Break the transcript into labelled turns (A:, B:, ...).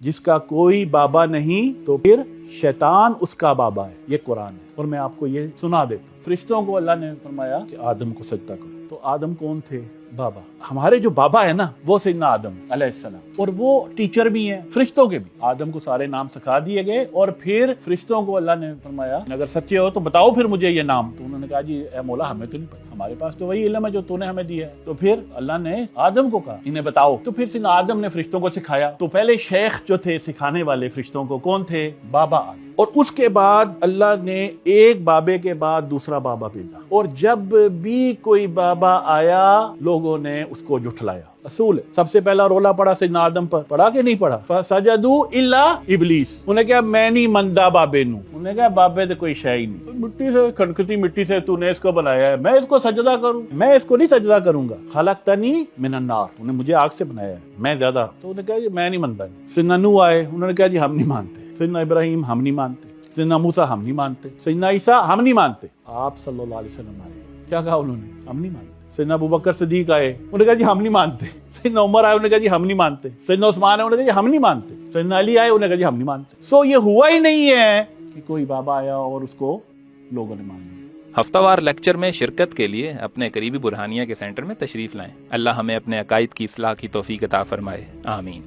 A: جس کا کوئی بابا نہیں تو پھر شیطان اس کا بابا ہے. یہ قرآن ہے. اور میں آپ کو یہ سنا دیتا ہوں. فرشتوں کو اللہ نے فرمایا کہ آدم کو سجدہ کرو. تو آدم کون تھے؟ بابا. ہمارے جو بابا ہے نا وہ سیدنا آدم علیہ السلام، اور وہ ٹیچر بھی ہیں فرشتوں کے بھی. آدم کو سارے نام سکھا دیے گئے اور پھر فرشتوں کو اللہ نے فرمایا اگر سچے ہو تو بتاؤ پھر مجھے یہ نام. تو انہوں نے کہا جی اے مولا ہمیں تو نہیں پتا، ہمارے پاس تو وہی علم ہے جو تو نے ہمیں دیا ہے. تو پھر اللہ نے آدم کو کہا انہیں بتاؤ. تو پھر سیدنا آدم نے فرشتوں کو سکھایا. تو پہلے شیخ جو تھے سکھانے والے فرشتوں کو کون تھے؟ بابا آدم. اور اس کے بعد اللہ نے ایک بابے کے بعد دوسرا بابا بھیجا، اور جب بھی کوئی بابا آیا لوگوں نے اس کو جھٹلایا. اصول ہے. سب سے پہلا رولا پڑا سیدنا آدم پر، پڑا کہ نہیں پڑا؟ فسجدوا الا ابلیس. انہیں کہا میں نہیں مندا بابے نو. انہیں کہا بابے تو کوئی شے ہی نہیں، مٹی سے کھنکتی مٹی سے تو نے اس کو بنایا ہے، میں اس کو سجدہ کروں؟ میں اس کو نہیں سجدہ کروں گا. خلقتنی من النار. انہیں مجھے آگ سے بنایا ہے، میں زیادہ. تو انہیں کہا جی میں نہیں منتا. سیدنا نوح آئے، انہوں نے کہا جی ہم نہیں مانتے. سیدنا ابراہیم ہم نہیں مانتے. سیدنا موسیٰ ہم نہیں مانتے. سیدنا عیسیٰ ہم نہیں مانتے. آپ صلی اللہ علیہ وسلم آئے، کیا کہا انہوں نے؟ ہم نہیں مانتے. سیدنا ابوبکر صدیق آئے، انہوں نے کہا جی ہم نہیں مانتے. سیدنا عمر آئے، انہوں نے کہا جی ہم نہیں مانتے. سیدنا عثمان آئے، انہوں نے کہا جی ہم نہیں مانتے. سیدنا علی آئے، انہوں نے کہا جی ہم نہیں مانتے. سو یہ ہوا ہی نہیں ہے کہ کوئی بابا آیا اور اس کو لوگوں نے مان لیا.
B: ہفتہ وار لیکچر میں شرکت کے لیے اپنے قریبی برہانیہ کے سینٹر میں تشریف لائیں. اللہ ہمیں اپنے عقائد کی اصلاح کی توفیق عطا فرمائے. آمین.